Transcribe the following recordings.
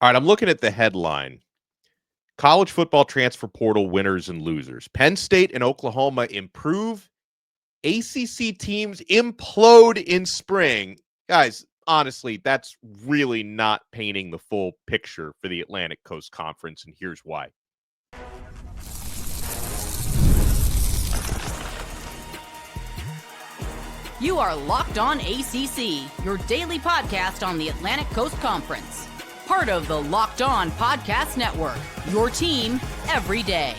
All right, I'm looking at the headline. College football transfer portal winners and losers. Penn State and Oklahoma improve. ACC teams implode in spring. Guys, honestly, that's really not painting the full picture for the Atlantic Coast Conference, and here's why. You are Locked On ACC, your daily podcast on the Atlantic Coast Conference. Part of the Locked On Podcast Network, your team every day.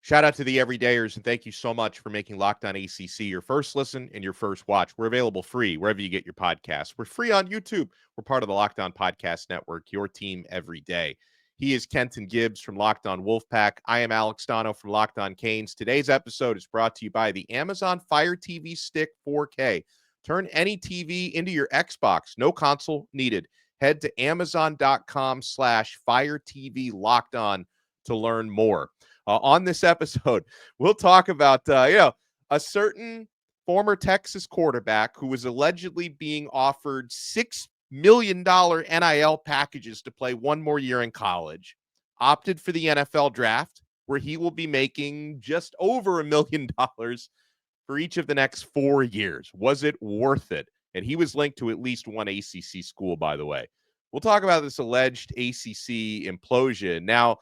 Shout out to the everydayers, and thank you so much for making Locked On ACC your first listen and your first watch. We're available free wherever you get your podcasts. We're free on YouTube. We're part of the Locked On Podcast Network, your team every day. He is Kenton Gibbs from Locked On Wolfpack. I am Alex Donno from Locked On Canes. Today's episode is brought to you by the Amazon Fire TV Stick 4K. Turn any TV into your Xbox. No console needed. Head to Amazon.com/Fire TV Locked On to learn more. On this episode, we'll talk about a certain former Texas quarterback who was allegedly being offered $6 million NIL packages to play one more year in college, opted for the NFL draft, where he will be making just over $1 million for each of the next 4 years. Was it worth it? And he was linked to at least one ACC school, by the way. We'll talk about this alleged ACC implosion. Now,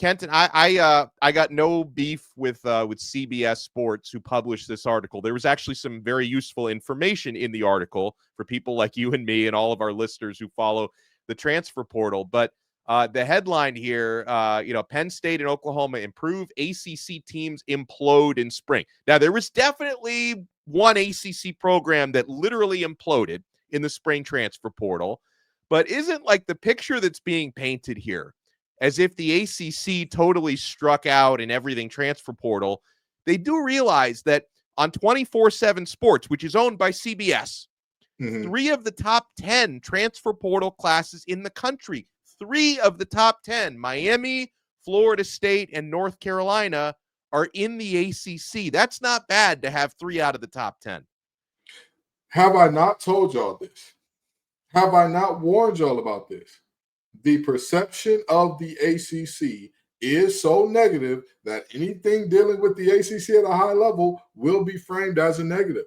Kenton, I got no beef with CBS Sports, who published this article. There was actually some very useful information in the article for people like you and me and all of our listeners who follow the transfer portal. But the headline here, Penn State and Oklahoma improve, ACC teams implode in spring. Now, there was definitely one ACC program that literally imploded in the spring transfer portal, but isn't like the picture that's being painted here as if the ACC totally struck out in everything transfer portal. They do realize that on 24/7 Sports, which is owned by CBS, 3 of the top 10 transfer portal classes in the country, 3 of the top 10, Miami, Florida State, and North Carolina, are in the ACC. That's not bad to have 3 out of the top 10. Have I not told y'all this? Have I not warned y'all about this? The perception of the ACC is so negative that anything dealing with the ACC at a high level will be framed as a negative.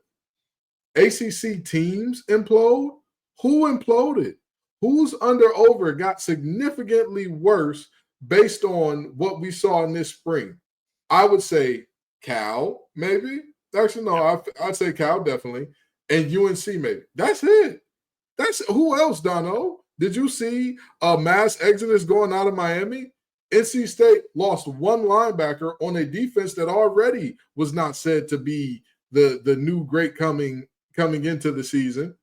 ACC teams implode? Who imploded? Who's under over got significantly worse based on what we saw in this spring? I would say Cal, maybe. Actually, no, I'd say Cal definitely. And UNC maybe. That's it. That's who else, Donno? Did you see a mass exodus going out of Miami? NC State lost one linebacker on a defense that already was not said to be the new great coming into the season.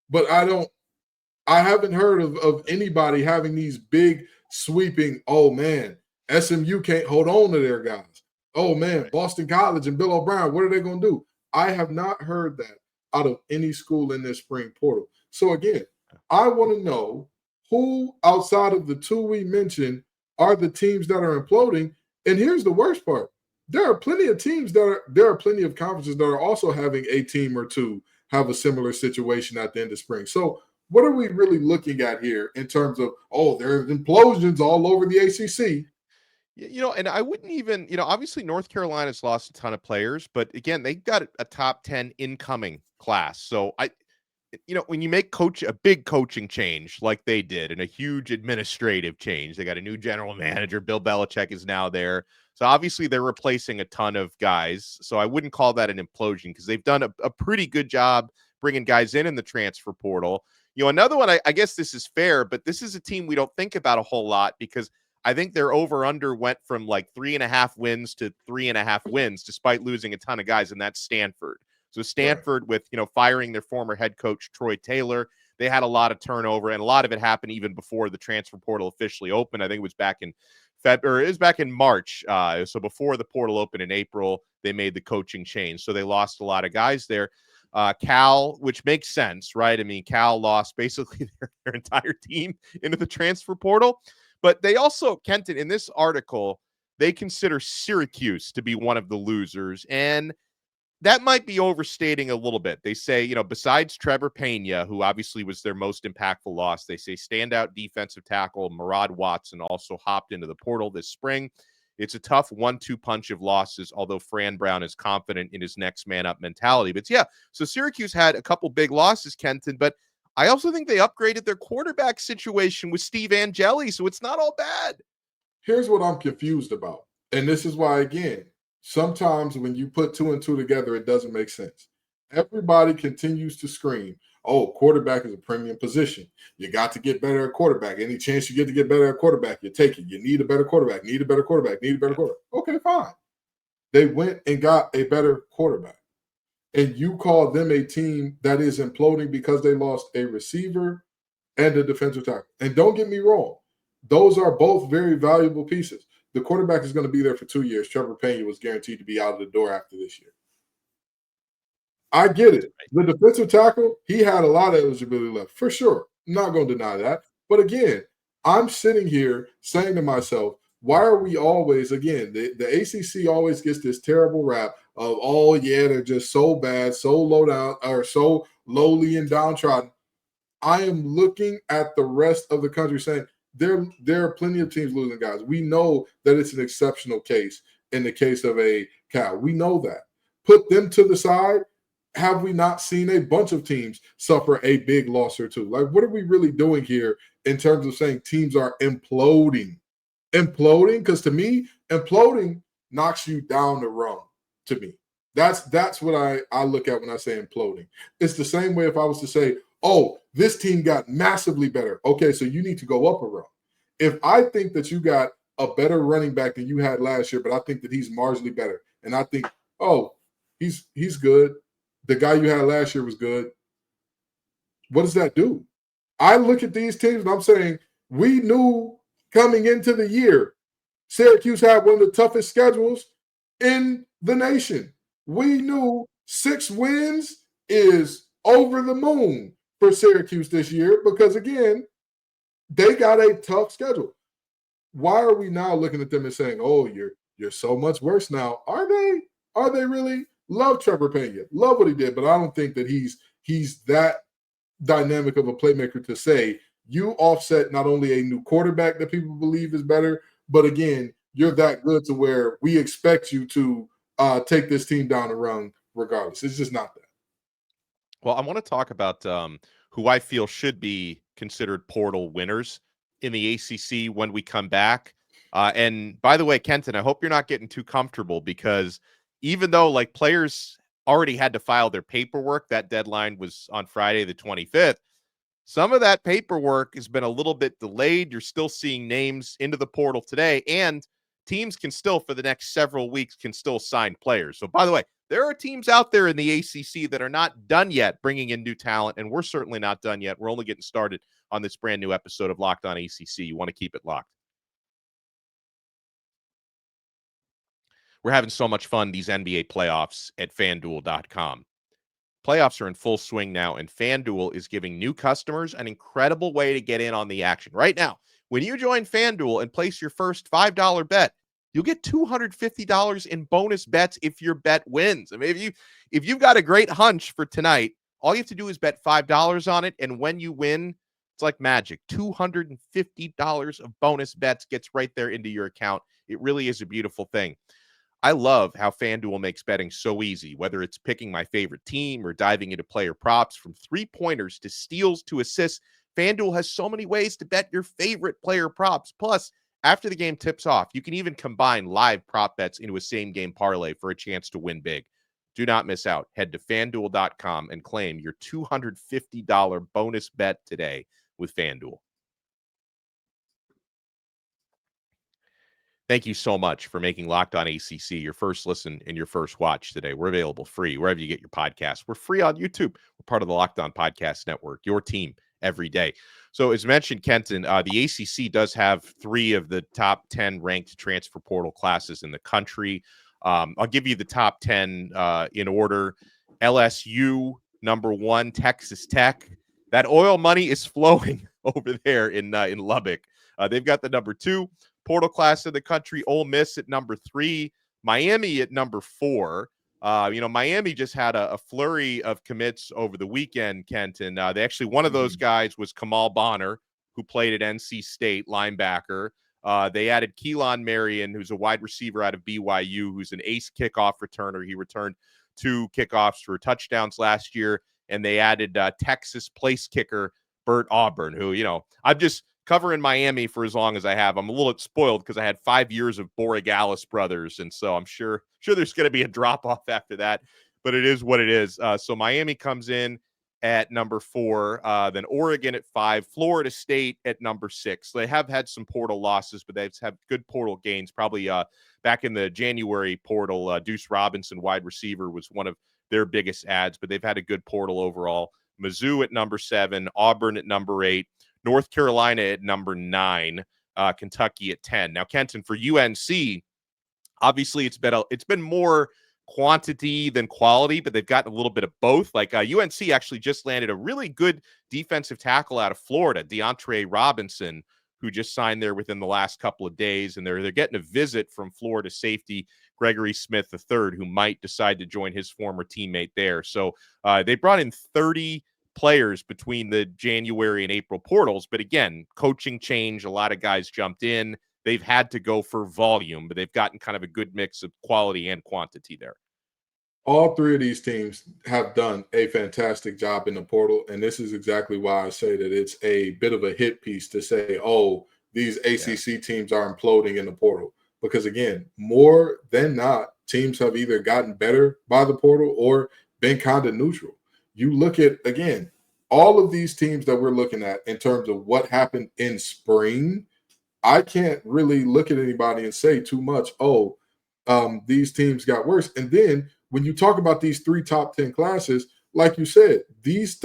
But I haven't heard of anybody having these big sweeping, oh man, SMU can't hold on to their guys. Oh man, Boston College and Bill O'Brien, what are they going to do? I have not heard that out of any school in this spring portal. So again, I want to know who outside of the 2 we mentioned are the teams that are imploding. And here's the worst part. There are plenty of conferences that are also having a team or 2 have a similar situation at the end of spring. So what are we really looking at here in terms of, there's implosions all over the ACC? And I wouldn't even, obviously North Carolina's lost a ton of players, but again, they got a top 10 incoming class. So when you make a big coaching change like they did and a huge administrative change, they got a new general manager. Bill Belichick is now there. So obviously they're replacing a ton of guys. So I wouldn't call that an implosion because they've done a pretty good job bringing guys in the transfer portal. Another one, I guess this is fair, but this is a team we don't think about a whole lot because I think their over-under went from like 3.5 wins to 3.5 wins despite losing a ton of guys, and that's Stanford. So Stanford, with, firing their former head coach, Troy Taylor, they had a lot of turnover, and a lot of it happened even before the transfer portal officially opened. I think it was back in March. So before the portal opened in April, they made the coaching change. So they lost a lot of guys there. Cal, which makes sense, right? I mean, Cal lost basically their entire team into the transfer portal. But they also, Kenton, in this article, they consider Syracuse to be one of the losers. And that might be overstating a little bit. They say, besides Trevor Pena, who obviously was their most impactful loss, they say standout defensive tackle Murad Watson also hopped into the portal this spring. It's a tough 1-2 punch of losses, although Fran Brown is confident in his next man up mentality. But yeah, so Syracuse had a couple big losses, Kenton, but I also think they upgraded their quarterback situation with Steve Angeli, so it's not all bad. Here's what I'm confused about. And this is why, again, sometimes when you put 2 and 2 together, it doesn't make sense. Everybody continues to scream, oh, quarterback is a premium position. You got to get better at quarterback. Any chance you get to get better at quarterback, you take it. You need a better quarterback, need a better quarterback, need a better quarterback. Okay, fine. They went and got a better quarterback. And you call them a team that is imploding because they lost a receiver and a defensive tackle. And don't get me wrong, those are both very valuable pieces. The quarterback is going to be there for 2 years. Trevor Pena was guaranteed to be out of the door after this year. I get it. The defensive tackle, he had a lot of eligibility left, for sure. I'm not going to deny that. But again, I'm sitting here saying to myself, why are we always, again, the ACC always gets this terrible rap of, oh, yeah, they're just so bad, so low down, or so lowly and downtrodden. I am looking at the rest of the country saying there are plenty of teams losing guys. We know that it's an exceptional case in the case of a Cal. We know that. Put them to the side. Have we not seen a bunch of teams suffer a big loss or two? Like, what are we really doing here in terms of saying teams are imploding? Imploding? Because to me, imploding knocks you down the rung, to me. That's what I look at when I say imploding. It's the same way if I was to say, oh, this team got massively better. Okay, so you need to go up a rung. If I think that you got a better running back than you had last year, but I think that he's marginally better, and I think, oh, he's good. The guy you had last year was good. What does that do? I look at these teams and I'm saying, we knew coming into the year, Syracuse had one of the toughest schedules in the nation. We knew 6 wins is over the moon for Syracuse this year because, again, they got a tough schedule. Why are we now looking at them and saying, oh, you're so much worse now? Are they? Are they really? Love Trevor Pena. Love what he did, but I don't think that he's that dynamic of a playmaker to say you offset not only a new quarterback that people believe is better, but again, you're that good to where we expect you to take this team down the rung regardless. It's just not that. Well, I want to talk about who I feel should be considered portal winners in the ACC when we come back. And by the way, Kenton, I hope you're not getting too comfortable because even though like players already had to file their paperwork, that deadline was on Friday, the 25th. Some of that paperwork has been a little bit delayed. You're still seeing names into the portal today, and teams can still, for the next several weeks, can still sign players. So, by the way, there are teams out there in the ACC that are not done yet bringing in new talent, and we're certainly not done yet. We're only getting started on this brand new episode of Locked On ACC. You want to keep it locked. We're having so much fun these NBA playoffs at FanDuel.com. Playoffs are in full swing now, and FanDuel is giving new customers an incredible way to get in on the action. Right now, when you join FanDuel and place your first $5 bet, you'll get $250 in bonus bets if your bet wins. I mean, if you've got a great hunch for tonight, all you have to do is bet $5 on it, and when you win, it's like magic. $250 of bonus bets gets right there into your account. It really is a beautiful thing. I love how FanDuel makes betting so easy, whether it's picking my favorite team or diving into player props, from 3-pointers to steals to assists. FanDuel has so many ways to bet your favorite player props. Plus, after the game tips off, you can even combine live prop bets into a same-game parlay for a chance to win big. Do not miss out. Head to FanDuel.com and claim your $250 bonus bet today with FanDuel. Thank you so much for making Locked On ACC your first listen and your first watch today. We're available free wherever you get your podcasts. We're free on YouTube. We're part of the Locked On Podcast Network, your team every day. So as mentioned, Kenton, the ACC does have 3 of the top 10 ranked transfer portal classes in the country. I'll give you the top 10 in order. LSU, number 1, Texas Tech. That oil money is flowing over there in Lubbock. They've got the number 2 portal class in the country. Ole Miss at number 3, Miami at number 4. Miami just had a flurry of commits over the weekend, Kenton. They actually, one of those guys was Kamal Bonner, who played at NC State, linebacker. They added Keelan Marion, who's a wide receiver out of BYU, who's an ace kickoff returner. He returned 2 kickoffs for touchdowns last year. And they added Texas place kicker Bert Auburn, who, I'm just covering Miami for as long as I have. I'm a little spoiled because I had 5 years of Borregales brothers. And so I'm sure there's going to be a drop-off after that. But it is what it is. So Miami comes in at number 4, then Oregon at 5, Florida State at number 6. They have had some portal losses, but they've had good portal gains. Probably back in the January portal, Deuce Robinson, wide receiver, was one of their biggest ads, but they've had a good portal overall. Mizzou at number 7, Auburn at number 8, North Carolina at number 9, Kentucky at 10. Now, Kenton, for UNC, obviously it's been more quantity than quality, but they've gotten a little bit of both. Like UNC actually just landed a really good defensive tackle out of Florida, DeAndre Robinson, who just signed there within the last couple of days, and they're getting a visit from Florida safety Gregory Smith III, who might decide to join his former teammate there. So they brought in 30 players between the January and April portals, but again, coaching change, a lot of guys jumped in. They've had to go for volume, but they've gotten kind of a good mix of quality and quantity there. All 3 of these teams have done a fantastic job in the portal, and this is exactly why I say that it's a bit of a hit piece to say, oh, these ACC teams are imploding in the portal. Because, again, more than not, teams have either gotten better by the portal or been kind of neutral. You look at, again, all of these teams that we're looking at in terms of what happened in spring, I can't really look at anybody and say too much, these teams got worse. And then when you talk about these 3 top 10 classes, like you said, these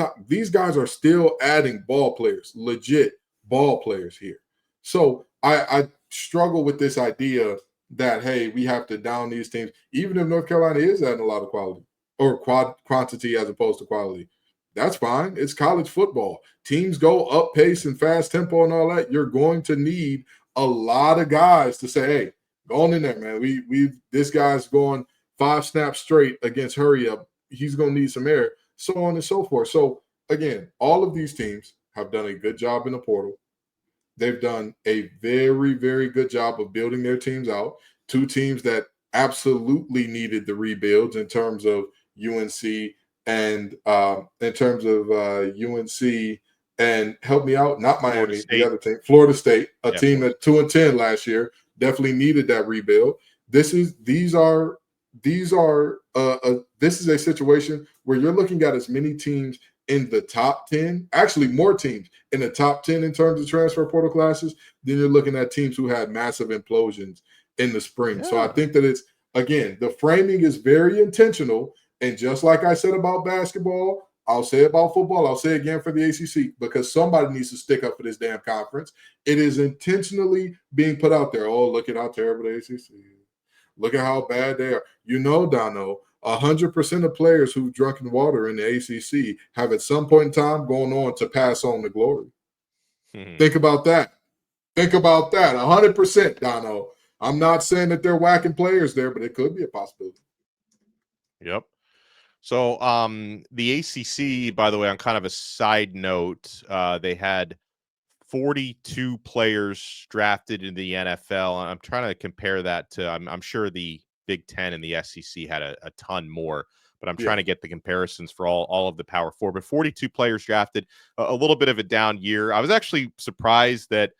guys are still adding ball players, legit ball players here. So I struggle with this idea that, hey, we have to down these teams, even if North Carolina is adding a lot of quality or quantity as opposed to quality. That's fine. It's college football. Teams go up pace and fast tempo and all that. You're going to need a lot of guys to say, hey, go on in there, man. This guy's going 5 snaps straight against hurry up. He's going to need some air, so on and so forth. So, again, all of these teams have done a good job in the portal. They've done a very, very good job of building their teams out. 2 teams that absolutely needed the rebuilds in terms of UNC and help me out, not Miami, the other team, Florida State, a team at 2-10 last year, definitely needed that rebuild. This is a situation where you're looking at as many teams in the top 10, actually more teams in the top 10 in terms of transfer portal classes, then you're looking at teams who had massive implosions in the spring. Yeah. So I think that it's, again, the framing is very intentional. And just like I said about basketball, I'll say about football, I'll say again for the ACC, because somebody needs to stick up for this damn conference. It is intentionally being put out there. Oh, look at how terrible the ACC is. Look at how bad they are. Donno, 100% of players who've drunken water in the ACC have at some point in time gone on to pass on the glory. Think about that. 100%, Donno. I'm not saying that they're whacking players there, but it could be a possibility. Yep. So the ACC, by the way, on kind of a side note, they had 42 players drafted in the NFL. I'm trying to compare that to, I'm sure the Big Ten and the SEC had a ton more, but I'm trying to get the comparisons for all of the Power Four. But 42 players drafted, a little bit of a down year. I was actually surprised that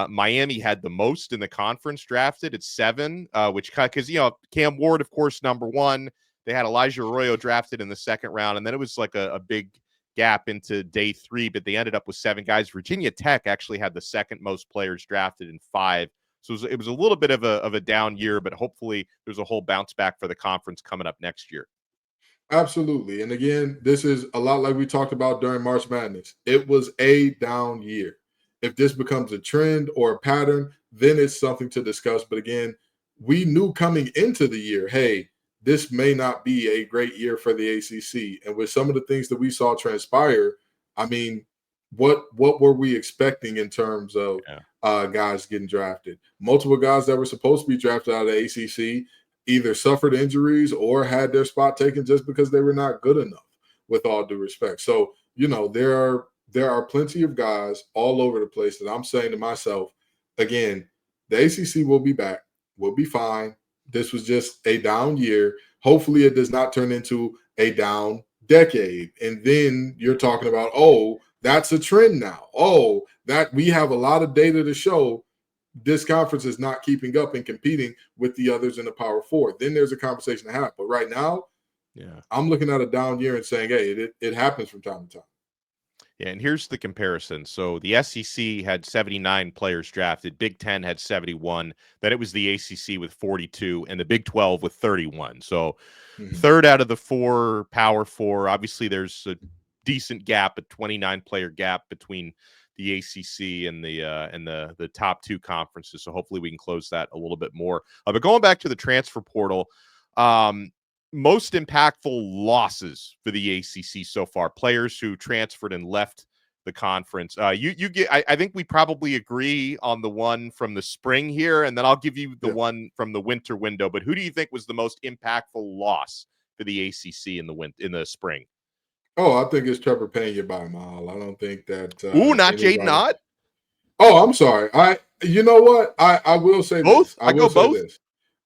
Miami had the most in the conference drafted at 7, which because Cam Ward, of course, number 1. They had Elijah Arroyo drafted in the 2nd round, and then it was like a big gap into day 3, but they ended up with 7 guys. Virginia Tech actually had the 2nd most players drafted in 5. So it was a little bit of a down year, but hopefully there's a whole bounce back for the conference coming up next year. Absolutely. And again, this is a lot like we talked about during March Madness. It was a down year. If this becomes a trend or a pattern, then it's something to discuss. But again, we knew coming into the year, hey, this may not be a great year for the ACC. And with some of the things that we saw transpire, I mean, what were we expecting in terms of guys getting drafted? Multiple guys that were supposed to be drafted out of the ACC either suffered injuries or had their spot taken just because they were not good enough, with all due respect. So, there are plenty of guys all over the place that I'm saying to myself, again, the ACC will be back. We'll be fine. This was just a down year. Hopefully it does not turn into a down decade. And then you're talking about, oh, that's a trend now. Oh, that we have a lot of data to show this conference is not keeping up and competing with the others in the Power Four. Then there's a conversation to have. But right now, I'm looking at a down year and saying, hey, it happens from time to time. Yeah, and here's the comparison. So the SEC had 79 players drafted. Big Ten had 71. Then it was the ACC with 42 and the Big 12 with 31. So third out of the four Power Four. Obviously, there's a decent gap, a 29-player gap between the ACC and the top two conferences. So hopefully we can close that a little bit more. But going back to the transfer portal, most impactful losses for the ACC so far, players who transferred and left the conference. You get. I think we probably agree on the one from the spring here, and then I'll give you the one from the winter window. But who do you think was the most impactful loss for the ACC in the spring? Oh, I think it's Trevor Pena by a mile. I don't think that. Not Jaden Ott. Oh, I'm sorry. You know what? I will say both. This. I go both.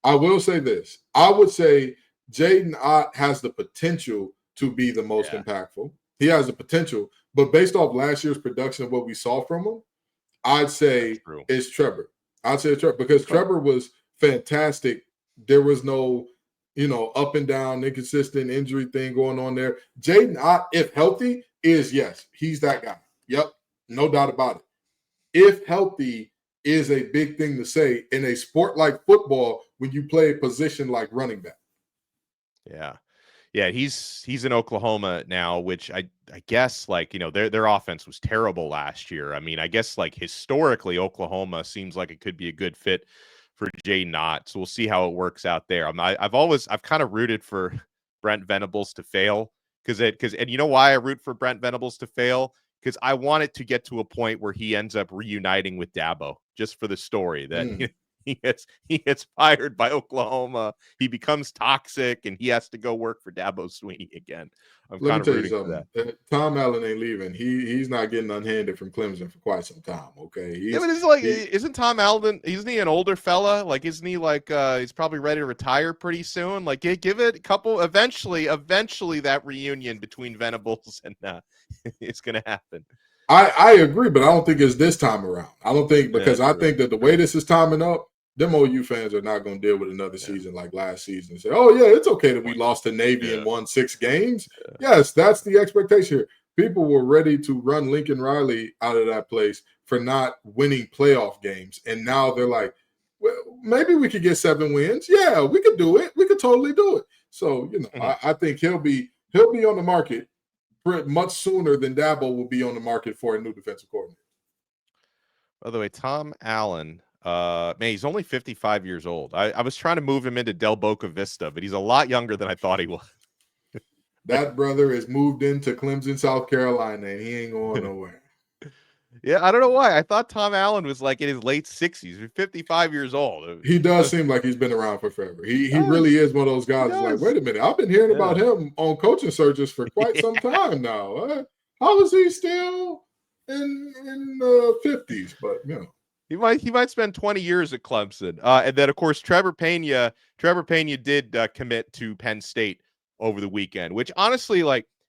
I will say this. I would say Jaden Ott has the potential to be the most impactful. He has the potential, but based off last year's production of what we saw from him, I'd say it's Trevor. I'd say it's Trevor because Trevor was fantastic. There was no, up and down, inconsistent injury thing going on there. Jaden Ott, if healthy, yes, he's that guy. Yep, no doubt about it. If healthy is a big thing to say in a sport like football when you play a position like running back. Yeah, he's in Oklahoma now, which I guess their offense was terrible last year. I mean, I guess historically Oklahoma seems like it could be a good fit for Jaden Ott. So we'll see how it works out there. I've kind of rooted for Brent Venables to fail and you know why I root for Brent Venables to fail? Because I want it to get to a point where he ends up reuniting with Dabo, just for the story that he gets fired by Oklahoma. He becomes toxic, and he has to go work for Dabo Swinney again. I'm kind of rooting for that. Tom Allen ain't leaving. He's not getting unhanded from Clemson for quite some time. Okay. But isn't Tom Allen? Isn't he an older fella? Isn't he he's probably ready to retire pretty soon? Give it a couple. Eventually, that reunion between Venables and it's going to happen. I agree, but I don't think it's this time around. I don't think because I think that the way this is timing up, them OU fans are not going to deal with another season like last season and say, oh, yeah, it's okay that we lost to Navy and won 6 games. Yes, that's the expectation here. People were ready to run Lincoln Riley out of that place for not winning playoff games. And now they're like, well, maybe we could get 7 wins. Yeah, we could do it. We could totally do it. So, I think he'll be on the market much sooner than Dabo will be on the market for a new defensive coordinator. By the way, Tom Allen, he's only 55 years old. I was trying to move him into Del Boca Vista, but he's a lot younger than I thought he was. That brother is moved into Clemson, South Carolina, and he ain't going nowhere. Yeah, I don't know why. I thought Tom Allen was in his late 60s. He's 55 years old. He does seem like he's been around for forever. He really is one of those guys that's like, wait a minute, I've been hearing about him on coaching searches for quite some time now. How is he still in the 50s? But, He might spend 20 years at Clemson. And then, of course, Trevor Pena did commit to Penn State over the weekend, which honestly,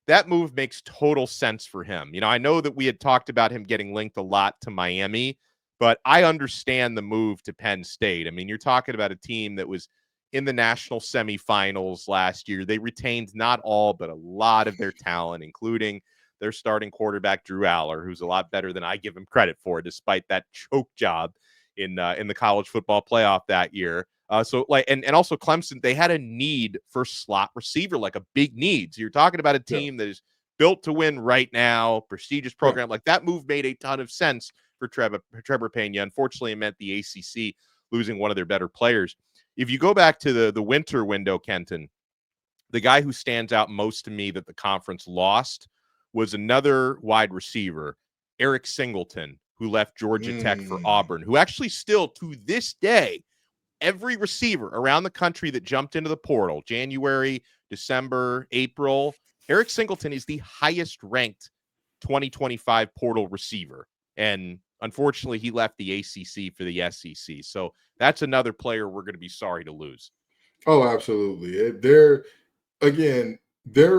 that move makes total sense for him. I know that we had talked about him getting linked a lot to Miami, but I understand the move to Penn State. I mean, you're talking about a team that was in the national semifinals last year. They retained not all, but a lot of their talent, including their starting quarterback, Drew Aller, who's a lot better than I give him credit for, despite that choke job in the college football playoff that year. And also Clemson, they had a need for slot receiver, a big need. So you're talking about a team that is built to win right now, prestigious program. That move made a ton of sense for Trevor Pena. Unfortunately, it meant the ACC losing one of their better players. If you go back to the winter window, Kenton, the guy who stands out most to me that the conference lost was another wide receiver, Eric Singleton, who left Georgia Tech for Auburn, who actually still to this day every receiver around the country that jumped into the portal, January, December, April, Eric Singleton is the highest ranked 2025 portal receiver. And unfortunately, he left the ACC for the SEC. So that's another player we're going to be sorry to lose. Oh, absolutely. There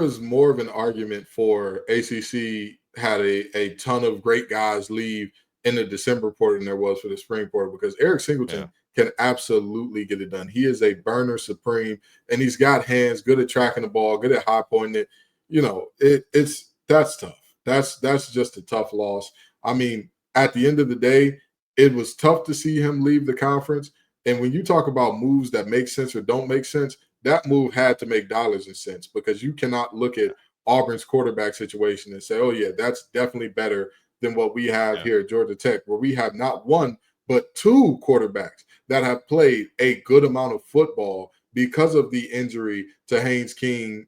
is more of an argument for ACC had a ton of great guys leave in the December portal than there was for the spring portal, because Eric Singleton can absolutely get it done. He is a burner supreme, and he's got hands, good at tracking the ball, good at high pointing it. You know, that's tough. That's just a tough loss. I mean, at the end of the day, it was tough to see him leave the conference. And when you talk about moves that make sense or don't make sense, that move had to make dollars and cents, because you cannot look at Auburn's quarterback situation and say, oh, yeah, that's definitely better than what we have here at Georgia Tech, where we have not one, but two quarterbacks that have played a good amount of football because of the injury to Haynes King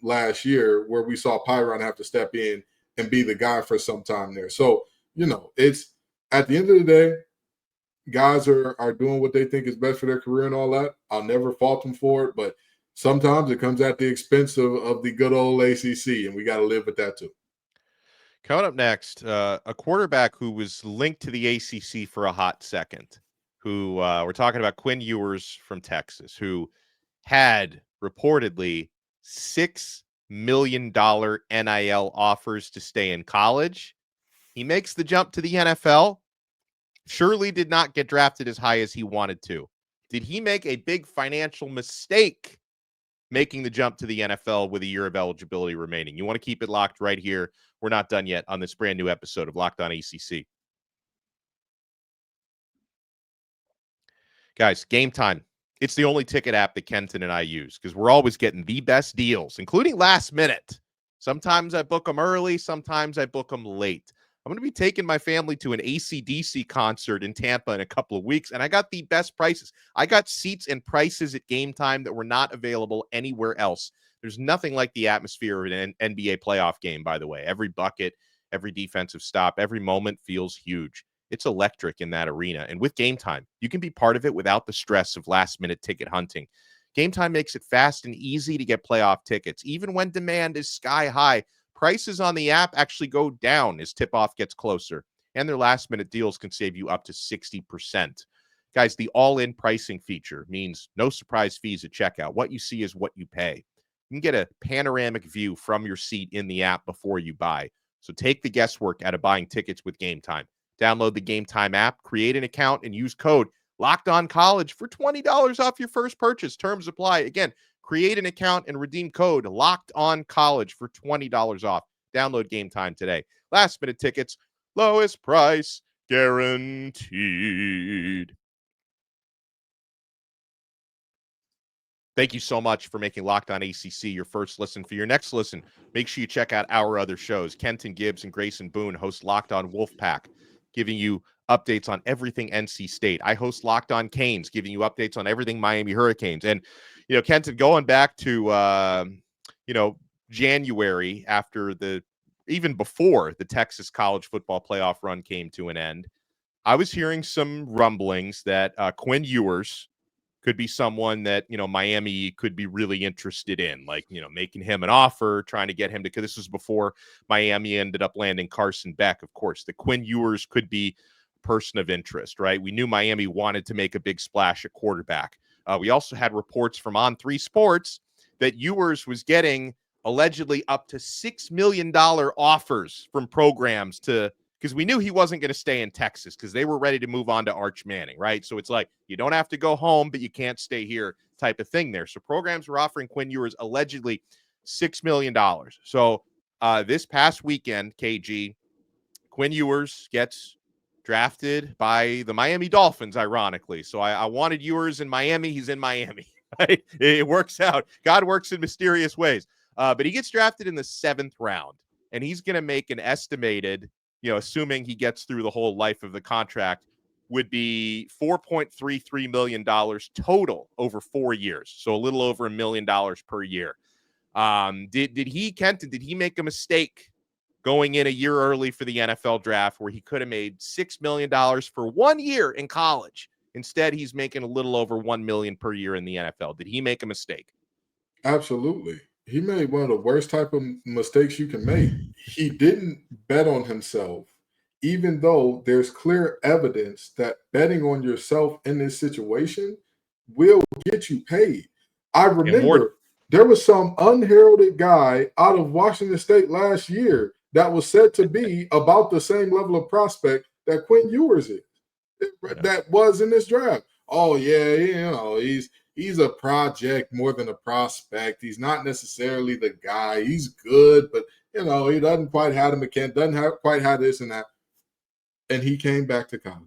last year, where we saw Pyron have to step in and be the guy for some time there. So, you know, it's at the end of the day, guys are doing what they think is best for their career and all that. I'll never fault them for it, but sometimes it comes at the expense of the good old ACC, and we got to live with that too. Coming up next, a quarterback who was linked to the ACC for a hot second, who we're talking about Quinn Ewers from Texas, who had reportedly $6 million NIL offers to stay in college. He makes the jump to the NFL. Surely did not get drafted as high as he wanted to. Did he make a big financial mistake making the jump to the NFL with a year of eligibility remaining? You want to keep it locked right here. We're not done yet on this brand new episode of Locked On ACC. Guys, Gametime. It's the only ticket app that Kenton and I use, because we're always getting the best deals, including last minute. Sometimes I book them early. Sometimes I book them late. I'm going to be taking my family to an AC/DC concert in Tampa in a couple of weeks, and I got the best prices. I got seats and prices at Gametime that were not available anywhere else. There's nothing like the atmosphere of an NBA playoff game, by the way. Every bucket, every defensive stop, every moment feels huge. It's electric in that arena. And with Gametime, you can be part of it without the stress of last-minute ticket hunting. Gametime makes it fast and easy to get playoff tickets, even when demand is sky high. Prices on the app actually go down as tip-off gets closer, and their last-minute deals can save you up to 60%. Guys, the all-in pricing feature means no surprise fees at checkout. What you see is what you pay. You can get a panoramic view from your seat in the app before you buy. So take the guesswork out of buying tickets with Gametime. Download the Gametime app, create an account, and use code LOCKEDONCollege for $20 off your first purchase. Terms apply. Again, create an account and redeem code LOCKEDONCollege for $20 off. Download Gametime today. Last minute tickets, lowest price guaranteed. Thank you so much for making Locked On ACC your first listen. For your next listen, make sure you check out our other shows. Kenton, Gibbs, and Grayson Boone host Locked On Wolfpack, giving you updates on everything NC State. I host Locked On Canes, giving you updates on everything Miami Hurricanes. And, you know, Kenton, going back to, January, even before the Texas college football playoff run came to an end, I was hearing some rumblings that Quinn Ewers could be someone that, Miami could be really interested in, like, making him an offer, trying to get him to, because this was before Miami ended up landing Carson Beck, of course. The Quinn Ewers could be a person of interest, right? We knew Miami wanted to make a big splash at quarterback. We also had reports from On3 Sports that Ewers was getting allegedly up to $6 million offers from programs because we knew he wasn't going to stay in Texas because they were ready to move on to Arch Manning, right? So it's like, you don't have to go home, but you can't stay here type of thing there. So programs were offering Quinn Ewers allegedly $6 million. So this past weekend, KG, Quinn Ewers gets drafted by the Miami Dolphins, ironically. So I wanted Ewers in Miami. He's in Miami. Right? It works out. God works in mysterious ways. But he gets drafted in the 7th round, and he's going to make an estimated, assuming he gets through the whole life of the contract, would be $4.33 million total over 4 years. So a little over $1 million per year. Did he make a mistake going in a year early for the NFL draft where he could have made $6 million for 1 year in college Instead, he's making a little over $1 million per year in the NFL. Did he make a mistake? Absolutely. He made one of the worst type of mistakes you can make. He didn't bet on himself, even though there's clear evidence that betting on yourself in this situation will get you paid. I remember there was some unheralded guy out of Washington State last year that was said to be about the same level of prospect that Quinn Ewers is. That was in this draft. Oh, yeah, you know, he's a project more than a prospect. He's not necessarily the guy. He's good, but, you know, he doesn't quite have the mechanic, quite have this and that. And he came back to college.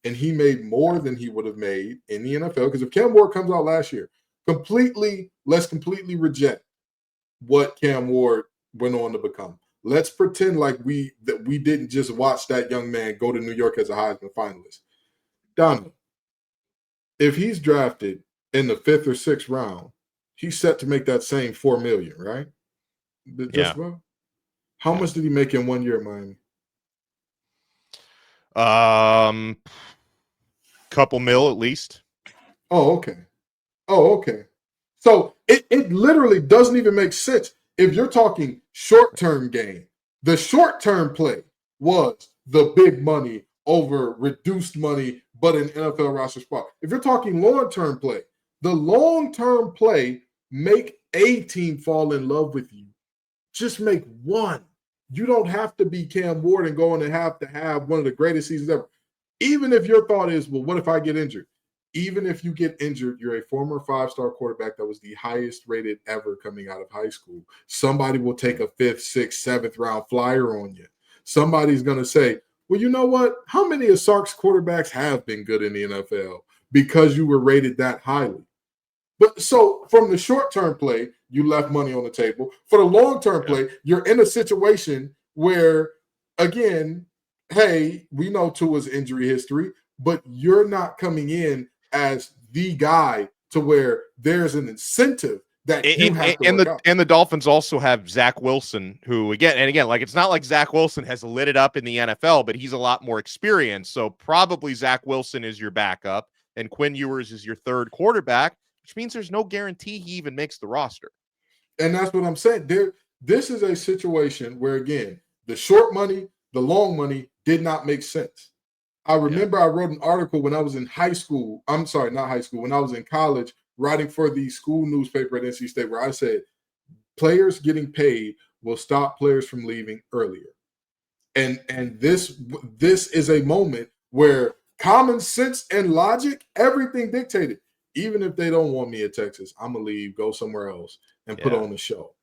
And he made more than he would have made in the NFL. Because if Cam Ward comes out last year, let's completely reject what Cam Ward went on to become. Let's pretend like we didn't just watch that young man go to New York as a Heisman finalist. Donno, if he's drafted in the 5th or 6th round, he's set to make that same $4 million, right? Just about. How much did he make in 1 year at Miami? Couple mil at least. Oh, okay. So it literally doesn't even make sense. If you're talking short-term gain, the short-term play was the big money over reduced money, but an NFL roster spot. If you're talking long-term play, the long-term play make a team fall in love with you. Just make one. You don't have to be Cam Ward and going to have one of the greatest seasons ever. Even if your thought is, well, what if I get injured? Even if you get injured, you're a former 5-star quarterback that was the highest rated ever coming out of high school. Somebody will take a 5th, 6th, 7th round flyer on you. Somebody's going to say, well, you know what? How many of Sark's quarterbacks have been good in the NFL because you were rated that highly? But so from the short-term play, you left money on the table. For the long-term play, you're in a situation where, again, hey, we know Tua's injury history, but you're not coming in as the guy to where there's an incentive that you have to work out. And the Dolphins also have Zach Wilson, who again, like it's not like Zach Wilson has lit it up in the NFL, but he's a lot more experienced. So probably Zach Wilson is your backup and Quinn Ewers is your third quarterback, which means there's no guarantee he even makes the roster. And that's what I'm saying. This is a situation where, again, the short money, the long money did not make sense. I remember I wrote an article when I was in high school. I'm sorry, not high school. When I was in college, writing for the school newspaper at NC State, where I said players getting paid will stop players from leaving earlier. And this is a moment where common sense and logic, everything dictated. Even if they don't want me at Texas, I'm going to leave, go somewhere else, and put on a show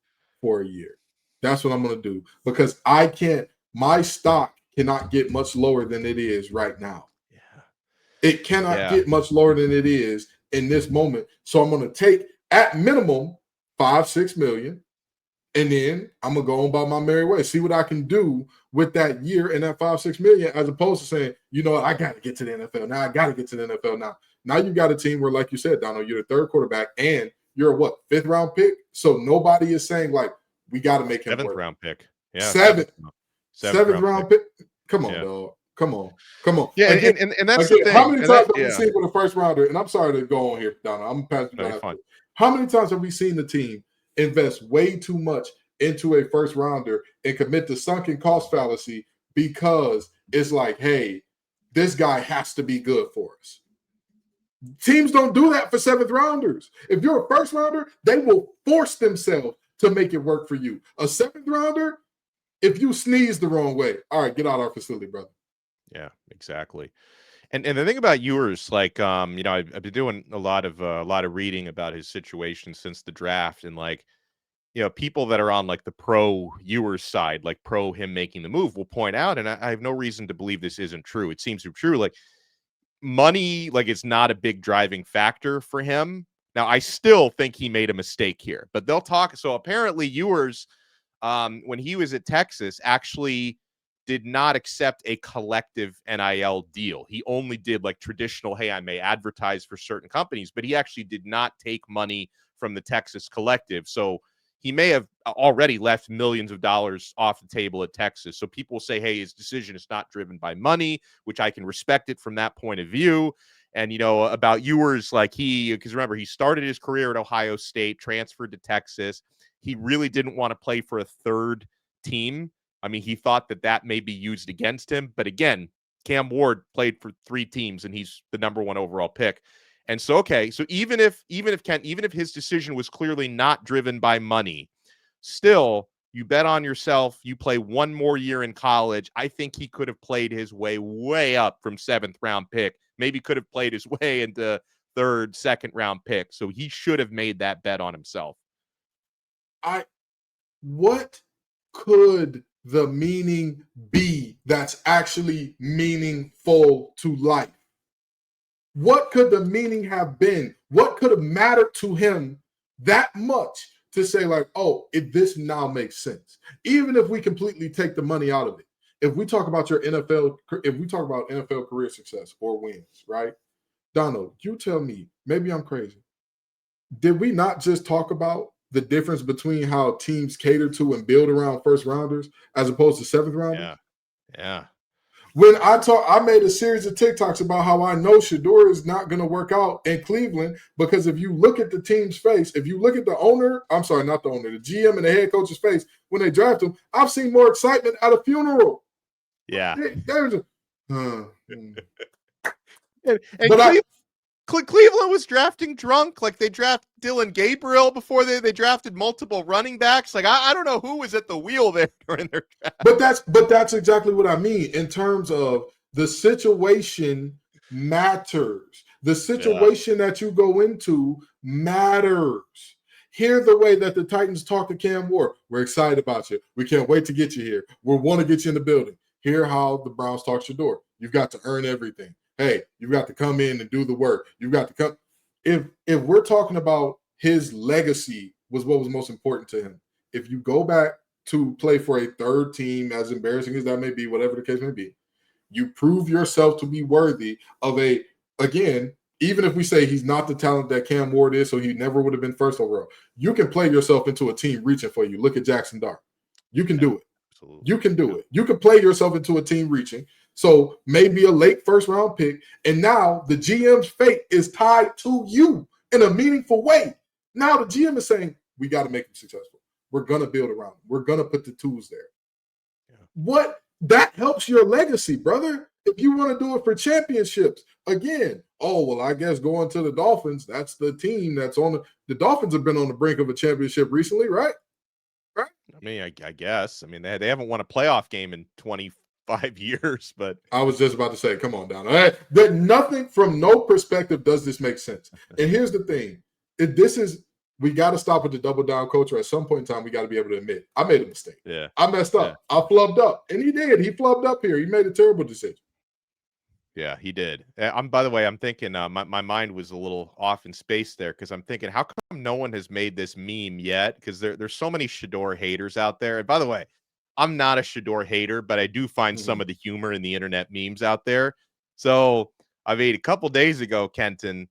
for a year. That's what I'm going to do because my stock cannot get much lower than it is right now. Yeah. It cannot get much lower than it is in this moment. So I'm going to take at minimum $5-6 million, and then I'm going to go on by my merry way, see what I can do with that year and that $5-6 million, as opposed to saying, you know what, I got to get to the NFL now. I got to get to the NFL now. Now you got a team where, like you said, Donno, you're the third quarterback and you're a 5th round pick. So nobody is saying like, we got to make him 7th round pick. Yeah. Seventh round pick. Come on, dog. Come on. Yeah, again, and that's the thing. How many times have we seen with a first rounder? And I'm sorry to go on here, Donno. I'm passing you. How many times have we seen the team invest way too much into a first rounder and commit the sunken cost fallacy because it's like, hey, this guy has to be good for us. Teams don't do that for 7th rounders. If you're a first rounder, they will force themselves to make it work for you. A 7th rounder, if you sneeze the wrong way, all right, get out of our facility, brother. Yeah, exactly. And the thing about Ewers, like, you know, I've been doing a lot of reading about his situation since the draft, and like, you know, people that are on like the pro Ewers side, like pro him making the move, will point out, and I have no reason to believe this isn't true. It seems to be true. Like money, like it's not a big driving factor for him. Now, I still think he made a mistake here, but they'll talk. So apparently Ewers, when he was at Texas, actually did not accept a collective NIL deal. He only did like traditional, hey, I may advertise for certain companies, but he actually did not take money from the Texas collective. So he may have already left millions of dollars off the table at Texas. So people say, hey, his decision is not driven by money, which I can respect it from that point of view. And, about Ewers, because remember, he started his career at Ohio State, transferred to Texas. He really didn't want to play for a third team. I mean, he thought that may be used against him. But again, Cam Ward played for 3 teams and he's the number 1 overall pick. And so, okay, so even if his decision was clearly not driven by money, still, you bet on yourself, you play 1 more year in college. I think he could have played his way up from 7th round pick. Maybe could have played his way into 3rd, 2nd round pick. So he should have made that bet on himself. What could the meaning be that's actually meaningful to life? What could the meaning have been? What could have mattered to him that much to say this now makes sense? Even if we completely take the money out of it. If we talk about NFL career success or wins, right? Donno, you tell me, maybe I'm crazy. Did we not just talk about the difference between how teams cater to and build around first rounders as opposed to 7th rounders? Yeah. When I made a series of TikToks about how I know Shador is not going to work out in Cleveland because if you look at the team's face, if you look at the owner, I'm sorry, not the owner, the GM and the head coach's face when they draft him, I've seen more excitement at a funeral. Yeah. Cleveland was drafting drunk. They drafted Dylan Gabriel before they drafted multiple running backs. I don't know who was at the wheel there during their draft. But that's exactly what I mean in terms of the situation matters. The situation that you go into matters. Hear the way that the Titans talk to Cam Ward. We're excited about you. We can't wait to get you here. We want to get you in the building. Hear how the Browns talk Shador. You've got to earn everything. Hey, you've got to come in and do the work. You've got to come. If we're talking about his legacy was what was most important to him, if you go back to play for a 3rd team, as embarrassing as that may be, whatever the case may be, you prove yourself to be worthy of again, even if we say he's not the talent that Cam Ward is, so he never would have been 1st overall, you can play yourself into a team reaching for you. Look at Jackson Dart. You can do it. Absolutely. You can do it. You can play yourself into a team reaching. So maybe a late 1st round pick. And now the GM's fate is tied to you in a meaningful way. Now the GM is saying, we got to make him successful. We're going to build around him. We're going to put the tools there. Yeah. That helps your legacy, brother. If you want to do it for championships, again, I guess going to the Dolphins, that's the team that's on the Dolphins have been on the brink of a championship recently, right? Right? I mean, I guess. I mean, they haven't won a playoff game in 25 years, but I was just about to say, come on down. All right. That nothing from no perspective does this make sense. And here's the thing. We got to stop with the double down culture. At some point in time, we got to be able to admit, I made a mistake. Yeah. I messed up. I flubbed up. And he did. He flubbed up here. He made a terrible decision. Yeah, he did. By the way, I'm thinking my mind was a little off in space there because I'm thinking, how come no one has made this meme yet? Because there's so many Shador haters out there. And by the way, I'm not a Shador hater, but I do find some of the humor in the internet memes out there. So I mean, a couple days ago, Kenton,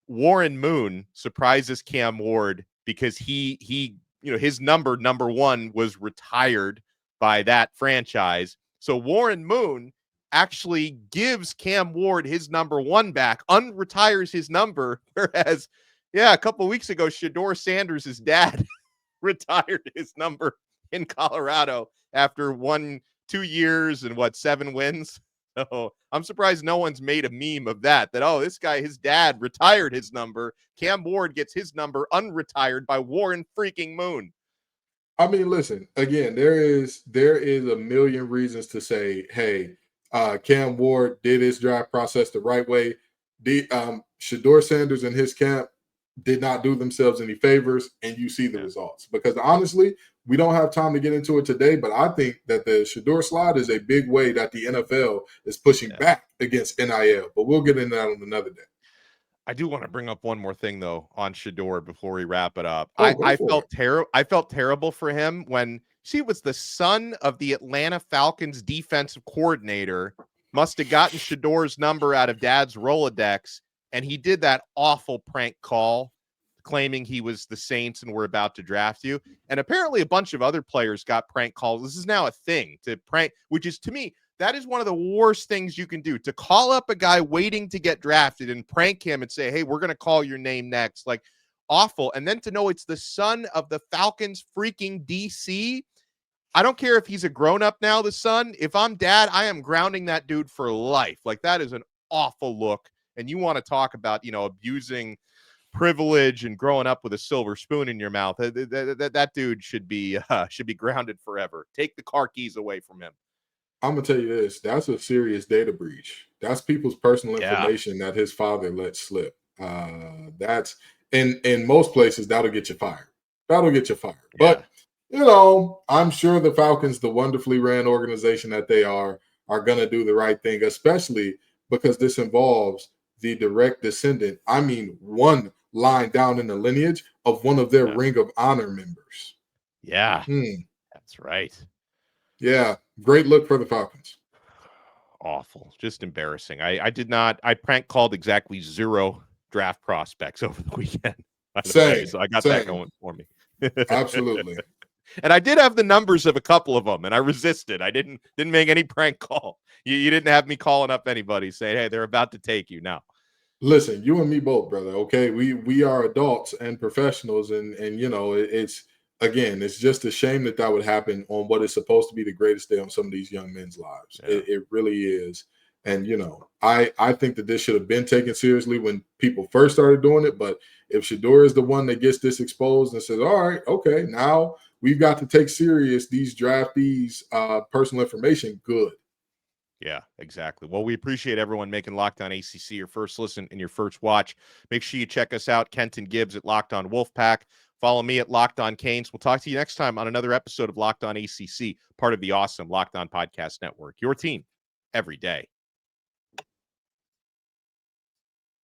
Warren Moon surprises Cam Ward because he his number 1 was retired by that franchise. So Warren Moon actually gives Cam Ward his number 1 back, unretires his number. Whereas, a couple of weeks ago, Shador Sanders' dad retired his number in Colorado after 2 years and 7 wins. So I'm surprised no one's made a meme of that, this guy, his dad retired his number. Cam Ward gets his number unretired by Warren freaking Moon. I mean, listen, again, there is a million reasons to say, hey, Cam Ward did his draft process the right way. Shador Sanders and his camp did not do themselves any favors, and you see the results. Because honestly, we don't have time to get into it today, but I think that the Shador slide is a big way that the NFL is pushing back against NIL. But we'll get into that on another day. I do want to bring up one more thing, though, on Shador before we wrap it up. I felt terrible for him when he was the son of the Atlanta Falcons defensive coordinator, must have gotten Shador's number out of dad's Rolodex, and he did that awful prank call claiming he was the Saints and we're about to draft you. And apparently a bunch of other players got prank calls. This is now a thing to prank, which is, to me, That is one of the worst things you can do, to call up a guy waiting to get drafted and prank him and say, hey, we're going to call your name next. Like, awful. And then to know it's the son of the Falcons freaking DC. I don't care if he's a grown-up now, the son. If I'm dad, I am grounding that dude for life. Like, that is an awful look. And you want to talk about, abusing privilege and growing up with a silver spoon in your mouth. That dude should be grounded forever. Take the car keys away from him. I'm gonna tell you this: that's a serious data breach. That's people's personal information that his father let slip. That's in most places that'll get you fired. That'll get you fired. Yeah. But I'm sure the Falcons, the wonderfully ran organization that they are gonna do the right thing, especially because this involves the direct descendant. I mean, one line down in the lineage of one of their Ring of Honor members. Yeah, that's right. Yeah, great look for the Falcons. Awful, just embarrassing. I prank called exactly 0 draft prospects over the weekend. Same, so I got that going for me. Absolutely. And I did have the numbers of a couple of them, and I resisted. I didn't make any prank call. You didn't have me calling up anybody saying, hey, they're about to take you now. Listen, you and me both, brother. Okay, we are adults and professionals, and it's just a shame that would happen on what is supposed to be the greatest day on some of these young men's lives. Yeah. It really is. And I think that this should have been taken seriously when people first started doing it. But if Shador is the one that gets this exposed and says, all right, okay, now we've got to take serious these draftees' personal information, good. Yeah, exactly. Well, we appreciate everyone making Locked On ACC your first listen and your first watch. Make sure you check us out, Kenton Gibbs at Locked On Wolfpack. Follow me at Locked On Canes. We'll talk to you next time on another episode of Locked On ACC, part of the awesome Locked On Podcast Network. Your team every day.